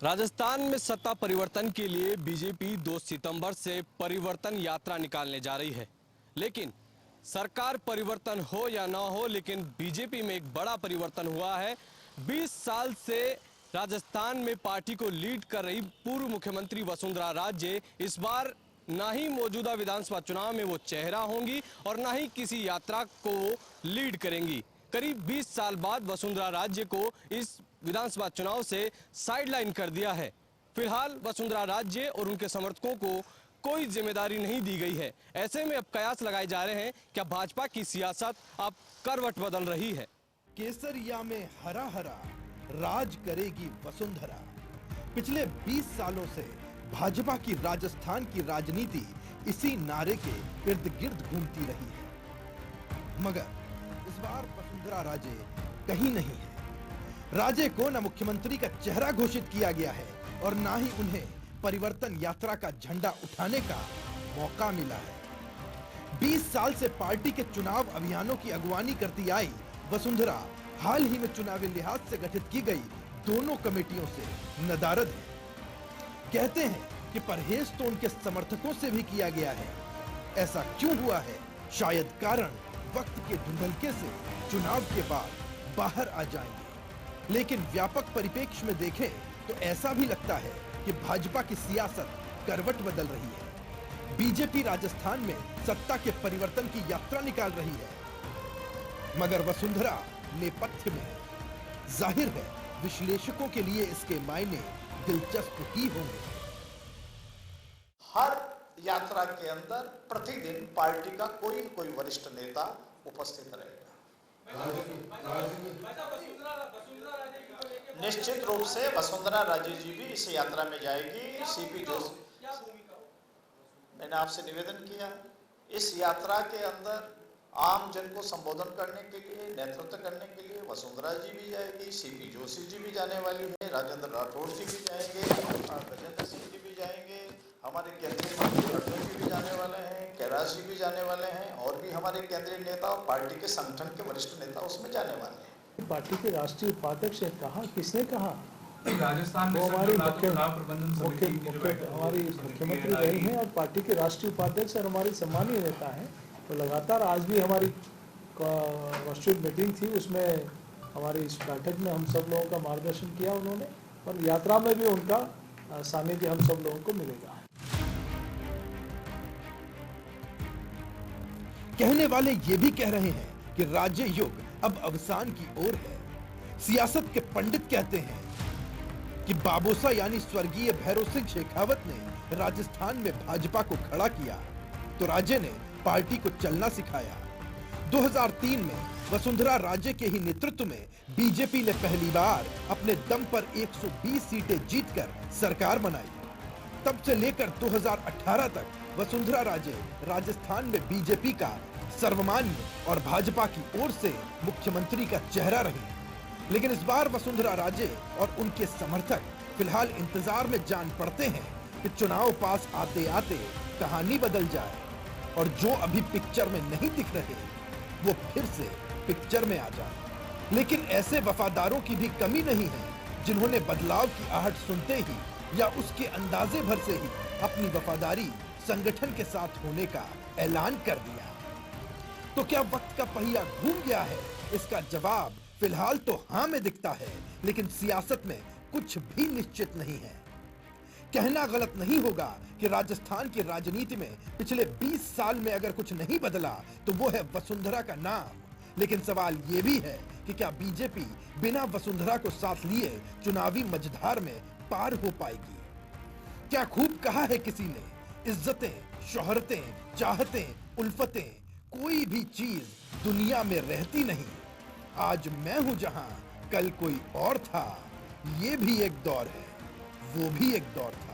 राजस्थान में सत्ता परिवर्तन के लिए बीजेपी 2 सितंबर से परिवर्तन यात्रा निकालने जा रही है। लेकिन सरकार परिवर्तन हो या ना हो, लेकिन बीजेपी में एक बड़ा परिवर्तन हुआ है। 20 साल से राजस्थान में पार्टी को लीड कर रही पूर्व मुख्यमंत्री वसुंधरा राजे इस बार ना ही मौजूदा विधानसभा चुनाव में वो चेहरा होंगी और ना ही किसी यात्रा को लीड करेंगी। करीब 20 साल बाद वसुंधरा राजे को इस विधानसभा चुनाव से साइडलाइन कर दिया है। फिलहाल वसुंधरा राजे और उनके समर्थकों को कोई जिम्मेदारी नहीं दी गई है। ऐसे में अब कयास लगाए जा रहे हैं क्या भाजपा की सियासत अब करवट बदल रही है। केसरिया में हरा हरा राज करेगी वसुंधरा। पिछले 20 सालों से भाजपा की राजस्थान की राजनीति इसी नारे के इर्द गिर्द घूमती रही है, मगर इस बार वसुंधरा राजे कहीं नहीं है। राजे को न मुख्यमंत्री का चेहरा घोषित किया गया है और ना ही उन्हें परिवर्तन यात्रा का झंडा उठाने का मौका मिला है। 20 साल से पार्टी के चुनाव अभियानों की अगुवानी करती आई वसुंधरा हाल ही में चुनावी लिहाज से गठित की गई दोनों कमेटियों से नदारद है। कहते हैं कि परहेज तो उनके समर्थकों से भी किया गया है। ऐसा क्यों हुआ है? शायद कारण वक्त के धुंधलके से चुनाव के बाद बाहर आ जाएंगे। लेकिन व्यापक परिप्रेक्ष्य में देखें तो ऐसा भी लगता है कि भाजपा की सियासत करवट बदल रही है। बीजेपी राजस्थान में सत्ता के परिवर्तन की यात्रा निकाल रही है, मगर वसुंधरा नेपथ्य में है। जाहिर है विश्लेषकों के लिए इसके मायने दिलचस्प ही होंगे। हर यात्रा के अंदर प्रतिदिन पार्टी का कोई न कोई वरिष्ठ नेता उपस्थित रहेगा। निश्चित रूप से वसुंधरा राजे जी भी इस यात्रा में जाएगी। सीपी जोशी, मैंने आपसे निवेदन किया, इस यात्रा के अंदर आम जन को संबोधन करने के लिए, नेतृत्व करने के लिए वसुंधरा जी भी जाएगी, सीपी जोशी जी भी जाने वाली है, राजेंद्र राठौड़ जी भी जाएंगे, गजेंद्र सिंह जी भी जाएंगे, हमारे केंद्रीय मंत्री अर्जुन जी भी जाने वाले हैं, कैलाश जी भी जाने वाले हैं, और भी हमारे केंद्रीय नेता और पार्टी के संगठन के वरिष्ठ नेता उसमें जाने वाले हैं। पार्टी के राष्ट्रीय उपाध्यक्ष ने कहा, किसने कहा? राजस्थान में हमारी हमारी मुख्यमंत्री रही हैं और पार्टी के राष्ट्रीय उपाध्यक्ष और हमारी सम्मानीय नेता हैं। तो लगातार आज भी हमारी वर्चुअल मीटिंग थी, उसमें हमारी इस बैठक में हम सब लोगों का मार्गदर्शन किया उन्होंने, और यात्रा में भी उनका सानिध्य हम सब लोगों को मिलेगा। कहने वाले ये भी कह रहे हैं कि राज्य युग अब अवसान की ओर है। सियासत के पंडित कहते हैं कि बाबोसा यानी स्वर्गीय भैरव सिंह शेखावत ने राजस्थान में भाजपा को खड़ा किया तो राजे ने पार्टी को चलना सिखाया। 2003 में वसुंधरा राजे के ही नेतृत्व में बीजेपी ने पहली बार अपने दम पर 120 सीटें जीतकर सरकार बनाई। तब से लेकर 2018 तक वसुंधरा राजे राजस्थान में बीजेपी का सर्वमान्य और भाजपा की ओर से मुख्यमंत्री का चेहरा रही। लेकिन इस बार वसुंधरा राजे और उनके समर्थक फिलहाल इंतजार में जान पड़ते हैं कि चुनाव पास आते आते कहानी बदल जाए और जो अभी पिक्चर में नहीं दिख रहे वो फिर से पिक्चर में आ जाए। लेकिन ऐसे वफादारों की भी कमी नहीं है जिन्होंने बदलाव की आहट सुनते ही या उसके अंदाजे भर से ही अपनी वफादारी संगठन के साथ होने का ऐलान कर दिया। तो क्या वक्त का पहिया घूम गया है? इसका जवाब फिलहाल तो हाँ में दिखता है, लेकिन सियासत में कुछ भी निश्चित नहीं है। कहना गलत नहीं होगा कि राजस्थान की राजनीति में पिछले 20 साल में अगर कुछ नहीं बदला तो वो है वसुंधरा का नाम। लेकिन सवाल ये भी है कि क्या बीजेपी बिना वसुंधरा को साथ लिए चुनावी मझधार में पार हो पाएगी? क्या खूब कहा है किसी ने, इज्जतें, शोहरतें, चाहतें, उल्फतें, कोई भी चीज दुनिया में रहती नहीं। आज मैं हूं जहां कल कोई और था, ये भी एक दौर है, वो भी एक दौर था।